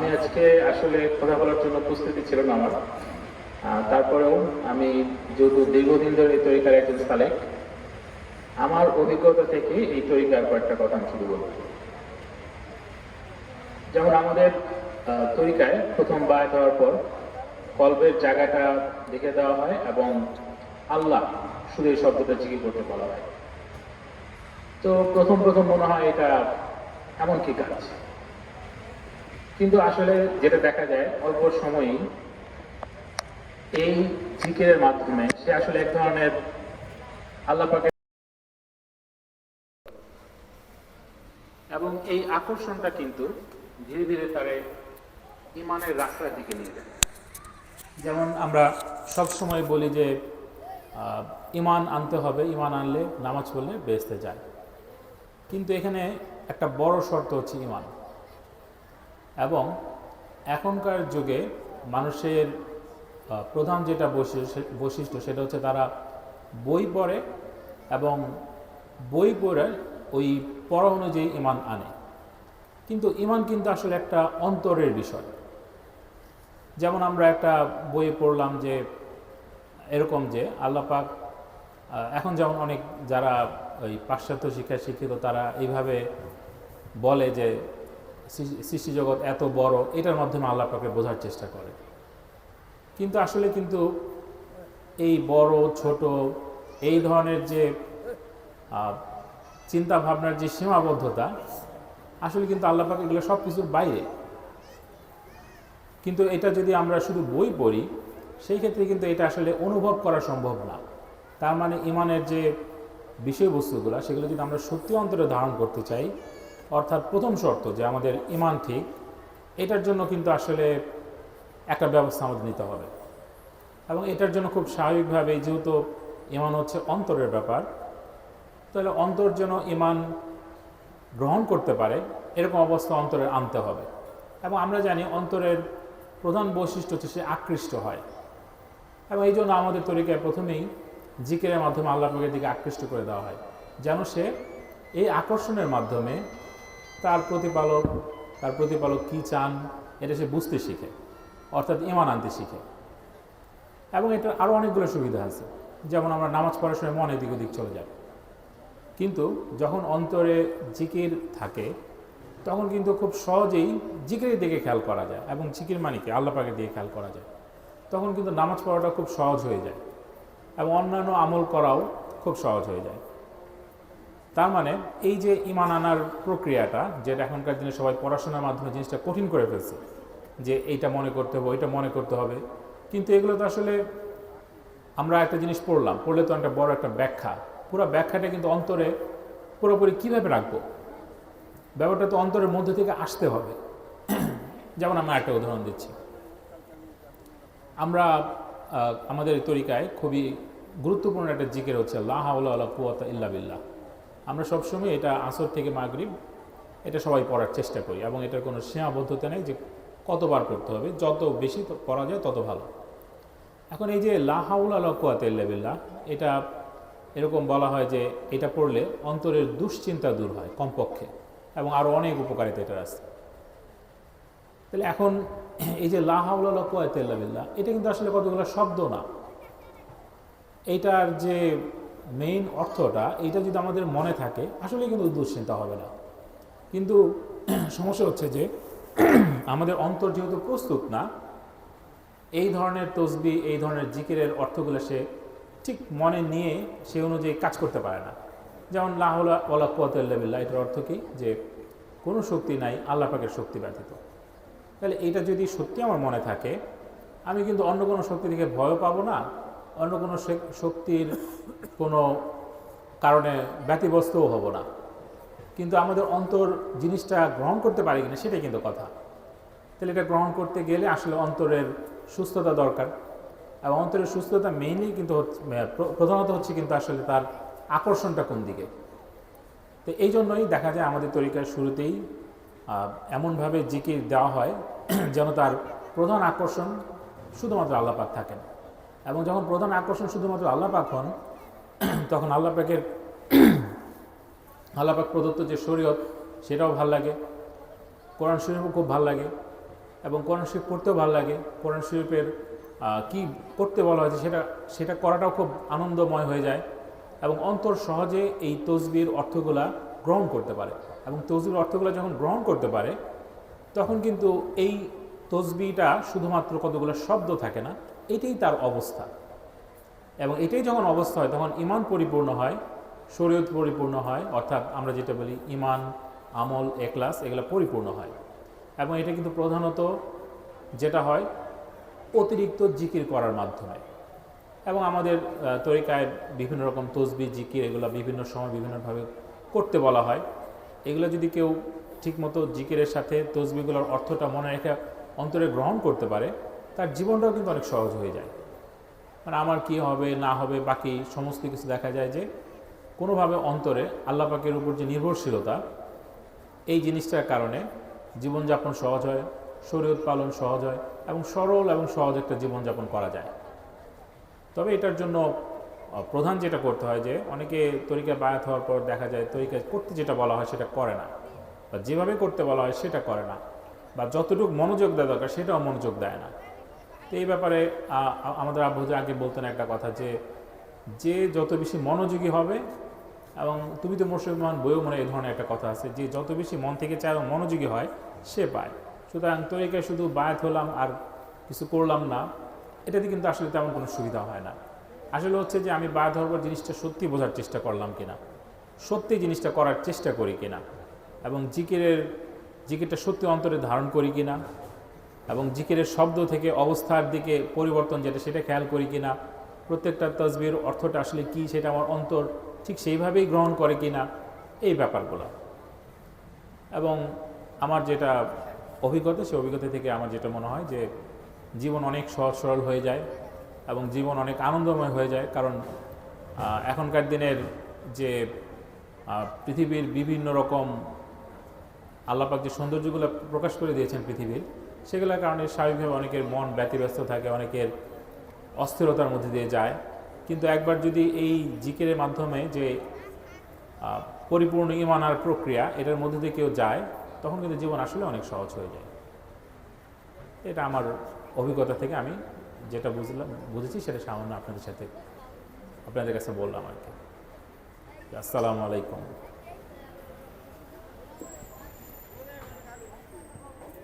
আমি আজকে আসলে কথা বলার জন্য প্রস্তুতি ছিল না আমার। তারপরেও আমি যেহেতু দীর্ঘদিন ধরে এই তরিকার একজন সালেক, আমার অভিজ্ঞতা থেকে এই তরিকার কয়েকটা কথা আমি শুরু বলব। যেমন আমাদের তরিকায় প্রথম বায়াত হওয়ার পর কলবের জায়গাটা দেখে দেওয়া হয় এবং আল্লাহ শুধু এই শব্দটা জিকির করতে বলা হয়। তো প্রথম প্রথম মনে হয় এটা এমন কি কাজ, কিন্তু আসলে যেটা দেখা যায় অল্প সময়ই এই জিকিরের মাধ্যমে সে আসলে এক ধরনের আল্লাহ পাকের এবং এই আকর্ষণটা কিন্তু ধীরে ধীরে তারে ইমানের রাস্তার দিকে নিয়ে যায়। যেমন আমরা সব সময় বলি যে ইমান আনতে হবে, ইমান আনলে নামাজ পড়লে বেহেশতে যায়, কিন্তু এখানে একটা বড় শর্ত হচ্ছে ইমান। এবং এখনকার যুগে মানুষের প্রধান যেটা বৈশিষ্ট্য সেটা হচ্ছে তারা বই পড়ে এবং বই পড়ে ওই পড়া অনুযায়ী ইমান আনে, কিন্তু ইমান কিন্তু আসলে একটা অন্তরের বিষয়। যেমন আমরা একটা বইয়ে পড়লাম যে এরকম যে আল্লাহ পাক এখন যেমন অনেক যারা ওই পাশ্চাত্য শিক্ষায় শিক্ষিত তারা এইভাবে বলে যে সৃষ্টিজগৎ এত বড়, এটার মাধ্যমে আল্লাহ পাককে বোঝার চেষ্টা করে। কিন্তু আসলে কিন্তু এই বড় ছোট এই ধরনের যে চিন্তা ভাবনার যে সীমাবদ্ধতা, আসলে কিন্তু আল্লাহ পাক এগুলো সব কিছুর বাইরে। কিন্তু এটা যদি আমরা শুধু বই পড়ি সেই ক্ষেত্রে কিন্তু এটা আসলে অনুভব করা সম্ভব না। তার মানে ইমানের যে বিষয়বস্তুগুলো সেগুলো যদি আমরা সত্যি অন্তরে ধারণ করতে চাই, অর্থাৎ প্রথম শর্ত যে আমাদের ইমান ঠিক, এটার জন্য কিন্তু আসলে একটা ব্যবস্থা আমাদের নিতে হবে। এবং এটার জন্য খুব স্বাভাবিকভাবে যেহেতু ইমান হচ্ছে অন্তরের ব্যাপার, তাহলে অন্তর যেন ইমান গ্রহণ করতে পারে এরকম অবস্থা অন্তরে আনতে হবে। এবং আমরা জানি অন্তরের প্রধান বৈশিষ্ট্য হচ্ছে সে আকৃষ্ট হয়, এবং এই জন্য আমাদের তরিকায় প্রথমেই জিকিরের মাধ্যমে আল্লাহ পাকের দিকে আকৃষ্ট করে দেওয়া হয়, যেন সে এই আকর্ষণের মাধ্যমে তার প্রতিপালক কী চান এটা সে বুঝতে শিখে, অর্থাৎ ইমান আনতে শিখে। এবং এটা আরও অনেকগুলো সুবিধা আছে, যেমন আমরা নামাজ পড়ার সময় মন এদিক ওদিক চলে যায়, কিন্তু যখন অন্তরে জিকির থাকে তখন কিন্তু খুব সহজেই জিকিরের দিকে খেয়াল করা যায়, এবং জিকির মানিকে আল্লাহ পাকের দিকে খেয়াল করা যায়। তখন কিন্তু নামাজ পড়াটা খুব সহজ হয়ে যায় এবং অন্যান্য আমল করাও খুব সহজ হয়ে যায়। তার মানে এই যে ইমান আনার প্রক্রিয়াটা, যেটা এখনকার দিনে সবাই পড়াশোনার মাধ্যমে জিনিসটা কঠিন করে ফেলছে, যে এইটা মনে করতে হবে ওইটা মনে করতে হবে, কিন্তু এগুলো তো আসলে আমরা একটা জিনিস পড়লে তো একটা বড় একটা ব্যাখ্যা, পুরো ব্যাখ্যাটা কিন্তু অন্তরে পুরোপুরি কীভাবে রাখবো, ব্যাপারটা তো অন্তরের মধ্যে থেকে আসতে হবে। যেমন আমরা একটা উদাহরণ দিচ্ছি, আমরা আমাদের তরিকায় খুবই গুরুত্বপূর্ণ একটা জিকির হচ্ছে লা হাওলা ওয়ালা কুওয়াতা ইল্লা বিল্লাহ। আমরা সবসময় এটা আসর থেকে মাগরিব এটা সবাই পড়ার চেষ্টা করি, এবং এটার কোনো সীমাবদ্ধতা নেই যে কতবার পড়তে হবে, যত বেশি পড়া যায় তত ভালো। এখন এই যে লা হাওলা ওয়ালা কুওয়াতা ইল্লা বিল্লাহ, এটা এরকম বলা হয় যে এটা পড়লে অন্তরের দুশ্চিন্তা দূর হয় কমপক্ষে, এবং আরও অনেক উপকারিতা এটার আছে। তাহলে এখন এই যে লা হাওলা ওয়ালা কুওয়াতা ইল্লা বিল্লাহ, এটা কিন্তু আসলে কতগুলো শব্দ না, এইটার যে মেইন অর্থটা এইটা যদি আমাদের মনে থাকে আসলে কিন্তু দুশ্চিন্তা হবে না। কিন্তু সমস্যা হচ্ছে যে আমাদের অন্তর যেহেতু প্রস্তুত না এই ধরনের তসবিহ এই ধরনের জিকিরের অর্থগুলো সে ঠিক মনে নিয়ে সে অনুযায়ী কাজ করতে পারে না। যেমন লা হাওলা ওয়ালা কুওয়াতা ইল্লা বিল্লাহ, এটার অর্থ কি, যে কোনো শক্তি নাই আল্লাহ পাকের শক্তি ব্যতীত। তাহলে এইটা যদি সত্যি আমার মনে থাকে, আমি কিন্তু অন্য কোনো শক্তি থেকে ভয়ও পাবো না, অন্য কোনো শক্তির কোনো কারণে ব্যতিব্যস্তও হব না। কিন্তু আমাদের অন্তর জিনিসটা গ্রহণ করতে পারে কিনা সেটাই কিন্তু কথা। তাহলে এটা গ্রহণ করতে গেলে আসলে অন্তরের সুস্থতা দরকার, এবং অন্তরের সুস্থতা মেইনলি কিন্তু প্রধানত হচ্ছে কিন্তু আসলে তার আকর্ষণটা কোন দিকে। তো এই জন্যই দেখা যায় আমাদের তরিকার শুরুতেই এমনভাবে জিকির দেওয়া হয় যেন তার প্রধান আকর্ষণ শুধুমাত্র আল্লাহ পাক থাকেন, এবং যখন প্রধান আকর্ষণ শুধুমাত্র আল্লাহ পাক হন তখন আল্লাহ পাক প্রদত্ত যে শরীয়ত সেটাও ভাল লাগে, কোরআন শরীফও খুব ভাল লাগে, এবং কোরআন শরীফ পড়তেও ভালো লাগে। কোরআন শরীফের কি করতে বলা হয়েছে সেটা করাটাও খুব আনন্দময় হয়ে যায় এবং অন্তর সহজে এই তসবির অর্থগুলা গ্রহণ করতে পারে। এবং তসবির অর্থগুলো যখন গ্রহণ করতে পারে তখন কিন্তু এই তসবিটা শুধুমাত্র কতগুলো শব্দ থাকে না, এটাই তার অবস্থা। এবং এটাই যখন অবস্থা হয় তখন ঈমান পরিপূর্ণ হয়, শরীয়ত পরিপূর্ণ হয়, অর্থাৎ আমরা যেটা বলি ঈমান, আমল, ইখলাস এগুলো পরিপূর্ণ হয়। এবং এটা কিন্তু প্রধানত যেটা হয় অতিরিক্ত জিকির করার মাধ্যমে। এবং আমাদের তরিকায় বিভিন্ন রকম তসবিহ জিকির এগুলো বিভিন্ন সময় বিভিন্নভাবে করতে বলা হয়। এগুলো যদি কেউ ঠিকমতো জিকিরের সাথে তসবিহগুলোর অর্থটা মনে রেখে অন্তরে গ্রহণ করতে পারে, তার জীবনটাও কিন্তু অনেক সহজ হয়ে যায়। মানে আমার কি হবে না হবে বাকি সমস্ত কিছু দেখা যায় যে কোনোভাবে অন্তরে আল্লাহ পাকের উপর যে নির্ভরশীলতা, এই জিনিসটার কারণে জীবনযাপন সহজ হয়, শরীয়ত পালন সহজ হয় এবং সরল এবং সহজ একটা জীবনযাপন করা যায়। তবে এটার জন্য প্রধান যেটা করতে হয় যে অনেকে তরিকা বায়াত হওয়ার পর দেখা যায় তরিকা করতে যেটা বলা হয় সেটা করে না, বা যেভাবে করতে বলা হয় সেটা করে না, বা যতটুকু মনোযোগ দেওয়া দরকার সেটাও মনোযোগ দেয় না। তো এই ব্যাপারে আমাদের আব্বুজি আগে বলতেন একটা কথা যে যত বেশি মনোযোগী হবে, এবং তুমি তো মোর্শেদ রহমান বইও মনে এই ধরনের একটা কথা আছে যে যত বেশি মন থেকে চায় এবং মনোযোগী হয় সে পায়। সুতরাং তরিকায় শুধু বায়াত হলাম আর কিছু করলাম না, এটাতে কিন্তু আসলে তেমন কোনো সুবিধা হয় না। আসলে হচ্ছে যে আমি বায়াত হওয়ার পর জিনিসটা সত্যি বোঝার চেষ্টা করলাম কিনা, সত্যি জিনিসটা করার চেষ্টা করি কিনা, এবং জিকিরটা সত্যি অন্তরে ধারণ করি কিনা, এবং জিকিরের শব্দ থেকে অবস্থার দিকে পরিবর্তন যেটা সেটা খেয়াল করি কিনা, প্রত্যেকটা তসবির অর্থটা আসলে কি সেটা আমার অন্তর ঠিক সেইভাবেই গ্রহণ করে কিনা, এই ব্যাপারগুলো। এবং আমার যেটা অভিজ্ঞতা, সেই অভিজ্ঞতা থেকে আমার যেটা মনে হয় যে জীবন অনেক সহজ সরল হয়ে যায় এবং জীবন অনেক আনন্দময় হয়ে যায়। কারণ এখনকার দিনের যে পৃথিবীর বিভিন্ন রকম আল্লাহ পাক যে সৌন্দর্যগুলো প্রকাশ করে দিয়েছেন পৃথিবীর, সেগুলোর কারণে স্বাভাবিকভাবে অনেকের মন ব্যতিব্যস্ত থাকে, অনেকের অস্থিরতার মধ্যে দিয়ে যায়। কিন্তু একবার যদি এই জিকিরের মাধ্যমে যে পরিপূর্ণ ঈমান আর প্রক্রিয়া এটার মধ্যে দিয়ে কেউ যায়, তখন কিন্তু জীবন আসলে অনেক সহজ হয়ে যায়। এটা আমার অভিজ্ঞতা থেকে আমি যেটা বুঝেছি সেটা সামান্য আপনাদের কাছে বললাম আর কি। আসসালামু আলাইকুম।